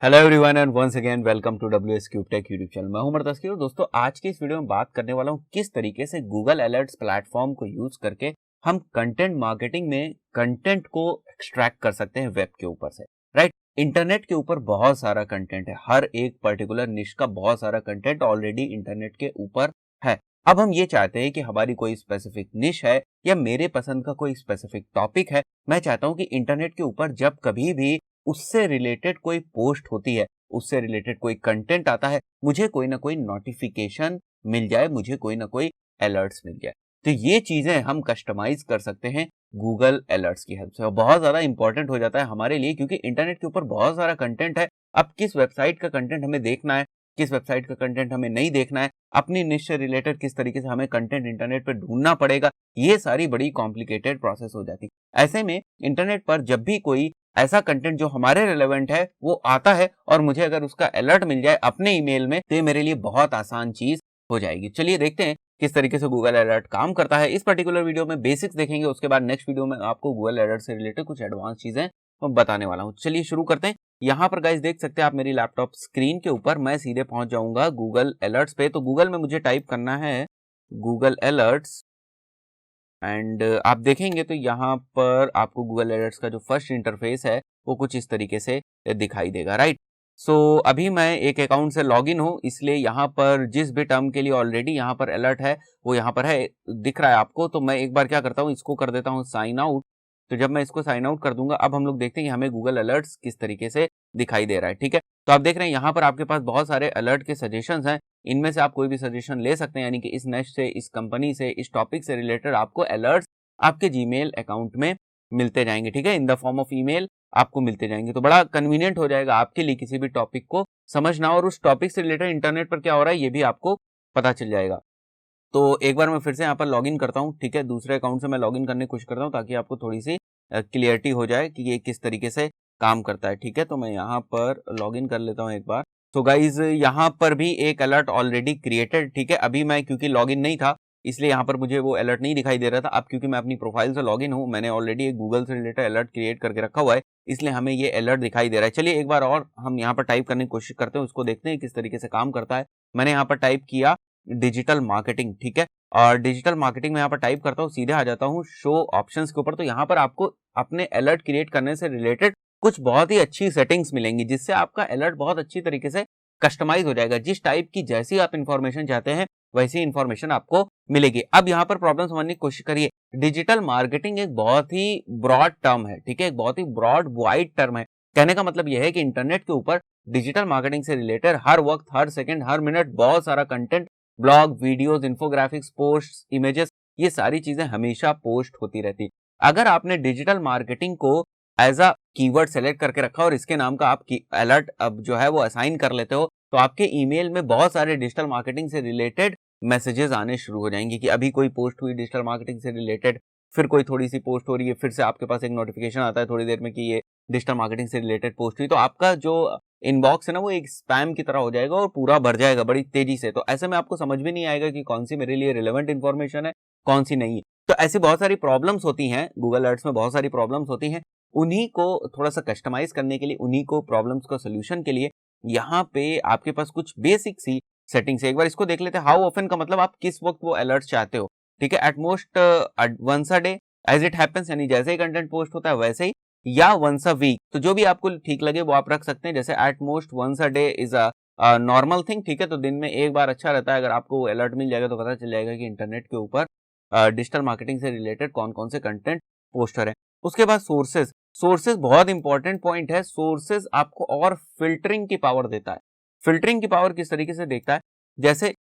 Hello everyone and once again welcome to WsCubeTech YouTube channel. मैं हूं मरतस्की और दोस्तों आज की इस वीडियो में बात करने वाला हूं किस तरीके से गूगल अलर्ट्स प्लेटफॉर्म को यूज करके हम कंटेंट मार्केटिंग में कंटेंट को एक्सट्रैक्ट कर सकते हैं वेब के ऊपर से। राइट, इंटरनेट के ऊपर बहुत सारा कंटेंट है, हर एक पर्टिकुलर निश का बहुत सारा कंटेंट ऑलरेडी इंटरनेट के ऊपर है। अब हम ये चाहते हैं कि हमारी कोई स्पेसिफिक निश है या मेरे पसंद का कोई स्पेसिफिक टॉपिक है, मैं चाहता हूं कि इंटरनेट के ऊपर जब कभी भी उससे रिलेटेड कोई पोस्ट होती है, उससे रिलेटेड कोई कंटेंट आता है, मुझे कोई ना कोई नोटिफिकेशन मिल जाए, मुझे कोई ना कोई अलर्ट्स मिल जाए। तो ये चीजें हम कस्टमाइज कर सकते हैं गूगल अलर्ट्स की हेल्प से और बहुत ज्यादा इंपॉर्टेंट हो जाता है हमारे लिए, क्योंकि इंटरनेट के ऊपर बहुत सारा कंटेंट है। अब किस वेबसाइट का कंटेंट हमें देखना है, किस वेबसाइट का कंटेंट हमें नहीं देखना है, अपनी निश से रिलेटेड किस तरीके से हमें कंटेंट इंटरनेट पर ढूंढना पड़ेगा, ये सारी बड़ी कॉम्प्लिकेटेड प्रोसेस हो जाती है। ऐसे में इंटरनेट पर जब भी कोई ऐसा कंटेंट जो हमारे रिलेवेंट है वो आता है और मुझे अगर उसका अलर्ट मिल जाए अपने ईमेल में, तो ये मेरे लिए बहुत आसान चीज हो जाएगी। चलिए देखते हैं किस तरीके से गूगल अलर्ट काम करता है। इस पर्टिकुलर वीडियो में बेसिक्स देखेंगे, उसके बाद नेक्स्ट वीडियो में आपको गूगल अलर्ट से रिलेटेड कुछ एडवांस चीजें मैं बताने वाला हूँ। चलिए शुरू करते हैं। यहाँ पर गाइस देख सकते हैं आप मेरी लैपटॉप स्क्रीन के ऊपर, मैं सीधे पहुंच जाऊंगा गूगल अलर्ट्स पे। तो गूगल में मुझे टाइप करना है गूगल अलर्ट्स एंड आप देखेंगे तो यहाँ पर आपको गूगल अलर्ट्स का जो फर्स्ट इंटरफेस है वो कुछ इस तरीके से दिखाई देगा। राइट, सो अभी मैं एक अकाउंट से लॉगिन हूँ, इसलिए यहाँ पर जिस भी टर्म के लिए ऑलरेडी यहाँ पर अलर्ट है वो यहाँ पर है, दिख रहा है आपको। तो मैं एक बार क्या करता हूँ, इसको कर देता हूँ साइन आउट। तो जब मैं इसको साइन आउट कर दूंगा, अब हम लोग देखते हैं कि हमें गूगल अलर्ट्स किस तरीके से दिखाई दे रहा है। ठीक है, तो आप देख रहे हैं यहाँ पर आपके पास बहुत सारे अलर्ट के सजेशंस हैं, इनमें से आप कोई भी सजेशन ले सकते हैं, यानी कि इस नेक्स्ट से, इस कंपनी से, इस टॉपिक से रिलेटेड आपको अलर्ट्स आपके जीमेल अकाउंट में मिलते जाएंगे। ठीक है, in the form of email आपको मिलते जाएंगे। तो बड़ा कन्वीनियंट हो जाएगा आपके लिए किसी भी टॉपिक को समझना और उस टॉपिक से रिलेटेड इंटरनेट पर क्या हो रहा है ये भी आपको पता चल जाएगा। तो एक बार मैं फिर से यहाँ पर लॉगिन करता हूँ। ठीक है, दूसरे अकाउंट से मैं लॉगिन करने की कोशिश करता हूँ ताकि आपको थोड़ी सी क्लियरिटी हो जाए कि ये किस तरीके से काम करता है। ठीक है, तो मैं यहाँ पर लॉगिन कर लेता हूँ एक बार। तो गाइज यहाँ पर भी एक अलर्ट ऑलरेडी क्रिएटेड। ठीक है, अभी मैं क्योंकि लॉगिन नहीं था इसलिए यहाँ पर मुझे वो अलर्ट नहीं दिखाई दे रहा था। अब क्योंकि मैं अपनी प्रोफाइल से लॉगिन हूँ, मैंने ऑलरेडी एक गूगल से रिलेटेड अलर्ट क्रिएट करके रखा हुआ है, इसलिए हमें ये अलर्ट दिखाई दे रहा है। चलिए एक बार और हम यहाँ पर टाइप करने की कोशिश करते हैं, उसको देखते हैं किस तरीके से काम करता है। मैंने यहाँ पर टाइप किया डिजिटल मार्केटिंग। ठीक है, और डिजिटल मार्केटिंग में यहाँ पर टाइप करता हूँ, सीधे आ जाता हूँ शो ऑप्शंस के ऊपर। तो यहाँ पर आपको अपने अलर्ट क्रिएट करने से रिलेटेड कुछ बहुत ही अच्छी सेटिंग्स मिलेंगी, जिससे आपका अलर्ट बहुत अच्छी तरीके से कस्टमाइज हो जाएगा। जिस टाइप की जैसी आप इंफॉर्मेशन चाहते हैं वैसी इंफॉर्मेशन आपको मिलेगी। अब यहाँ पर प्रॉब्लम समझने की कोशिश करिए। डिजिटल मार्केटिंग एक बहुत ही ब्रॉड टर्म है। ठीक है, एक बहुत ही ब्रॉड वाइड टर्म है। कहने का मतलब यह है कि इंटरनेट के ऊपर डिजिटल मार्केटिंग से रिलेटेड हर वक्त, हर सेकंड, हर मिनट बहुत सारा content, blog, videos, infographics, posts, images, ये सारी चीजें हमेशा पोस्ट होती रहती। अगर आपने डिजिटल मार्केटिंग को एज अ कीवर्ड सेलेक्ट करके रखा और इसके नाम का आप अलर्ट अब जो है वो असाइन कर लेते हो, तो आपके ईमेल में बहुत सारे डिजिटल मार्केटिंग से रिलेटेड मैसेजेस आने शुरू हो जाएंगे कि अभी कोई पोस्ट हुई डिजिटल मार्केटिंग से रिलेटेड, फिर कोई थोड़ी सी पोस्ट हो रही है, फिर से आपके पास एक नोटिफिकेशन आता है थोड़ी देर में कि ये डिजिटल मार्केटिंग से रिलेटेड पोस्ट हुई। तो आपका जो इनबॉक्स है ना वो एक स्पैम की तरह हो जाएगा और पूरा भर जाएगा बड़ी तेजी से। तो ऐसे में आपको समझ भी नहीं आएगा कि कौन सी मेरे लिए रिलेवेंट इन्फॉर्मेशन है, कौन सी नहीं है। तो ऐसी बहुत सारी प्रॉब्लम्स होती हैं गूगल अलर्ट्स में, बहुत सारी प्रॉब्लम्स होती हैं। उन्हीं को थोड़ा सा कस्टमाइज करने के लिए, उन्हीं को प्रॉब्लम्स का सोल्यूशन के लिए यहाँ पे आपके पास कुछ बेसिक सी सेटिंग्स है। एक बार इसको देख लेते हैं। हाउ ऑफन का मतलब आप किस वक्त वो अलर्ट चाहते हो। ठीक है, at most once a day, as it happens, यानी जैसे ही कंटेंट पोस्ट होता है वैसे ही, या वंस अ वीक। तो जो भी आपको ठीक लगे वो आप रख सकते हैं। जैसे at most once a day is a normal thing. ठीक है, तो दिन में एक बार अच्छा रहता है। अगर आपको अलर्ट मिल जाएगा तो पता चल जाएगा कि इंटरनेट के ऊपर डिजिटल मार्केटिंग से रिलेटेड कौन कौन से कंटेंट पोस्टर है। उसके बाद सोर्सेज, सोर्सेज बहुत इंपॉर्टेंट पॉइंट है। सोर्सेज आपको और फिल्टरिंग की पावर देता है। फिल्टरिंग की पावर किस तरीके से देखता है, जैसे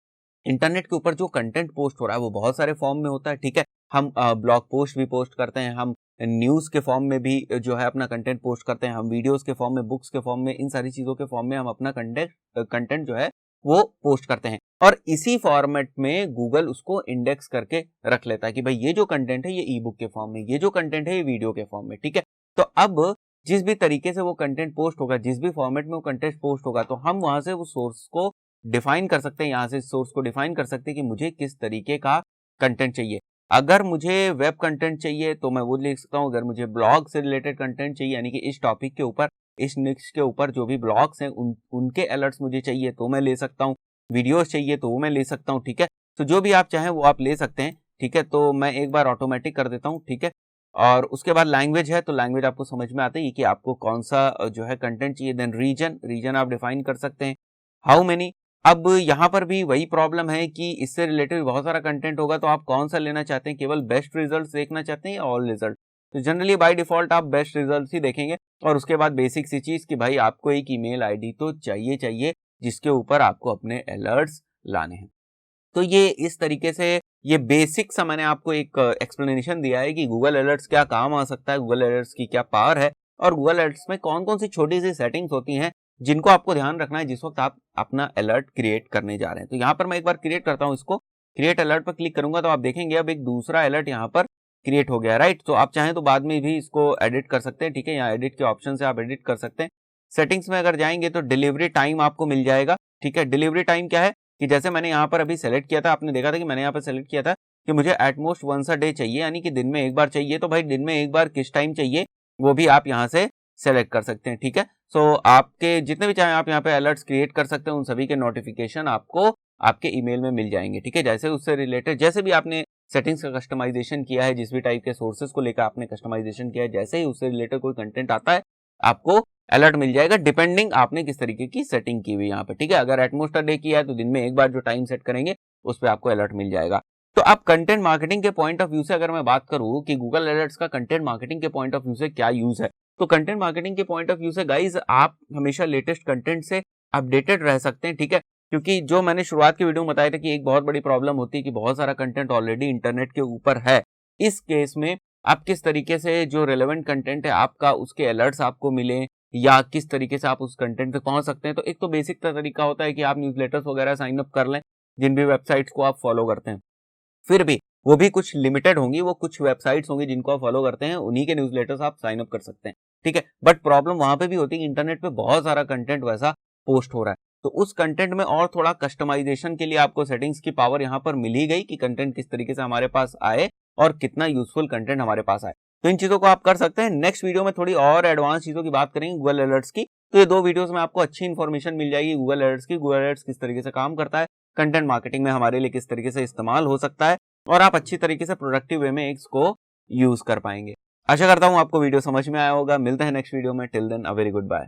इंटरनेट के ऊपर जो कंटेंट पोस्ट हो रहा है वो बहुत सारे फॉर्म में होता है। ठीक है, हम ब्लॉग पोस्ट भी पोस्ट करते हैं, हम न्यूज के फॉर्म में भी जो है अपना कंटेंट पोस्ट करते हैं, हम वीडियोस के फॉर्म में, बुक्स के फॉर्म में, इन सारी चीजों के फॉर्म में हम अपना कंटेंट जो है वो पोस्ट करते हैं। और इसी फॉर्मेट में गूगल उसको इंडेक्स करके रख लेता है कि भाई ये जो कंटेंट है ये ई बुक के फॉर्म में, ये जो कंटेंट है ये वीडियो के फॉर्म में। ठीक है, तो अब जिस भी तरीके से वो कंटेंट पोस्ट होगा, जिस भी फॉर्मेट में वो कंटेंट पोस्ट होगा, तो हम वहां से वो सोर्स को डिफाइन कर सकते हैं। यहाँ से सोर्स को डिफाइन कर सकते हैं कि मुझे किस तरीके का कंटेंट चाहिए। अगर मुझे वेब कंटेंट चाहिए तो मैं वो लिख सकता हूँ, अगर मुझे ब्लॉग से रिलेटेड कंटेंट चाहिए यानी कि इस टॉपिक के ऊपर, इस निश के ऊपर जो भी ब्लॉग्स हैं उनके अलर्ट्स मुझे चाहिए तो मैं ले सकता हूँ, वीडियोस चाहिए तो वो मैं ले सकता हूँ, ठीक है। तो जो भी आप चाहें वो आप ले सकते हैं, ठीक है। तो मैं एक बार ऑटोमेटिक कर देता हूँ, ठीक है। और उसके बाद लैंग्वेज है, तो लैंग्वेज आपको समझ में आता है कि आपको कौन सा जो है कंटेंट चाहिए। देन रीजन आप डिफाइन कर सकते हैं। हाउ मेनी, अब यहाँ पर भी वही प्रॉब्लम है कि इससे रिलेटेड बहुत सारा कंटेंट होगा, तो आप कौन सा लेना चाहते हैं, केवल बेस्ट रिजल्ट देखना चाहते हैं या ऑल रिजल्ट। तो जनरली बाय डिफॉल्ट आप बेस्ट रिजल्ट ही देखेंगे, और उसके बाद बेसिक सी चीज कि भाई आपको एक ईमेल आईडी तो चाहिए जिसके ऊपर आपको अपने अलर्ट्स लाने हैं। तो ये इस तरीके से ये बेसिक सा मैंने आपको एक एक्सप्लेनेशन दिया है कि गूगल अलर्ट्स क्या काम आ सकता है, गूगल अलर्ट्स की क्या पावर है, और गूगल अलर्ट्स में कौन कौन सी छोटी सी सेटिंग्स होती हैं जिनको आपको ध्यान रखना है जिस वक्त आप अपना अलर्ट क्रिएट करने जा रहे हैं। तो यहाँ पर मैं एक बार क्रिएट करता हूँ इसको, क्रिएट अलर्ट पर क्लिक करूंगा तो आप देखेंगे अब एक दूसरा अलर्ट यहाँ पर क्रिएट हो गया, राइट। तो आप चाहें तो बाद में भी इसको एडिट कर सकते हैं, ठीक है। यहाँ एडिट के ऑप्शन से आप एडिट कर सकते हैं। सेटिंग्स में अगर जाएंगे तो डिलीवरी टाइम आपको मिल जाएगा, ठीक है। डिलीवरी टाइम क्या है कि जैसे मैंने यहाँ पर अभी सेलेक्ट किया था, आपने देखा था कि मैंने यहाँ पर सेलेक्ट किया था कि मुझे एटमोस्ट वंस अ डे चाहिए, यानी कि दिन में एक बार चाहिए। तो भाई दिन में एक बार किस टाइम चाहिए वो भी आप यहाँ से सेलेक्ट कर सकते हैं, ठीक है। सो आपके जितने भी चाहे आप यहाँ पे अलर्ट्स क्रिएट कर सकते हैं, उन सभी के नोटिफिकेशन आपको आपके ईमेल में मिल जाएंगे, ठीक है। जैसे उससे रिलेटेड जैसे भी आपने सेटिंग्स का कस्टमाइजेशन किया है, जिस भी टाइप के सोर्सेज को लेकर आपने कस्टमाइजेशन किया है, जैसे ही उससे रिलेटेड कोई कंटेंट आता है आपको अलर्ट मिल जाएगा, डिपेंडिंग आपने किस तरीके की सेटिंग की हुई यहाँ पे, ठीक है। अगर एटमोस्ट डे किया है तो दिन में एक बार जो टाइम सेट करेंगे उस पर आपको अलर्ट मिल जाएगा। तो आप कंटेंट मार्केटिंग के पॉइंट ऑफ व्यू से अगर मैं बात करूं कि गूगल अलर्ट्स का कंटेंट मार्केटिंग के पॉइंट ऑफ व्यू से क्या यूज है, तो कंटेंट मार्केटिंग के पॉइंट ऑफ व्यू से गाइज आप हमेशा लेटेस्ट कंटेंट से अपडेटेड रह सकते हैं, ठीक है। क्योंकि जो मैंने शुरुआत की वीडियो में बताया था कि एक बहुत बड़ी प्रॉब्लम होती है कि बहुत सारा कंटेंट ऑलरेडी इंटरनेट के ऊपर है। इस केस में आप किस तरीके से जो रेलेवेंट कंटेंट है आपका उसके अलर्ट्स आपको मिले, या किस तरीके से आप उस कंटेंट पे पहुंच सकते हैं। तो एक तो बेसिक तरीका होता है कि आप न्यूज़लेटर्स वगैरह साइन अप कर लें, जिन भी वेबसाइट्स को आप फॉलो करते हैं। फिर भी वो भी कुछ लिमिटेड होंगी, वो कुछ वेबसाइट्स होंगी जिनको आप फॉलो करते हैं, उन्हीं के न्यूज़लेटर्स आप साइन अप कर सकते हैं, ठीक है। बट प्रॉब्लम वहां पे भी होती है कि इंटरनेट पे बहुत सारा कंटेंट वैसा पोस्ट हो रहा है, तो उस कंटेंट में और थोड़ा कस्टमाइजेशन के लिए आपको सेटिंग्स की पावर यहाँ पर मिल ही गई कि कंटेंट किस तरीके से हमारे पास आए और कितना यूजफुल कंटेंट हमारे पास आए। तो इन चीजों को आप कर सकते हैं। नेक्स्ट वीडियो में थोड़ी और एडवांस चीजों की बात करेंगे गूगल अलर्ट्स की। तो ये दो वीडियोस में आपको अच्छी इन्फॉर्मेशन मिल जाएगी गूगल अलर्ट्स की, गूगल अलर्ट्स किस तरीके से काम करता है, कंटेंट मार्केटिंग में हमारे लिए किस तरीके से इस्तेमाल हो सकता है, और आप अच्छी तरीके से प्रोडक्टिव वे में इसको यूज कर पाएंगे। आशा करता हूं आपको वीडियो समझ में आया होगा। मिलते हैं नेक्स्ट वीडियो में, till then a very good bye.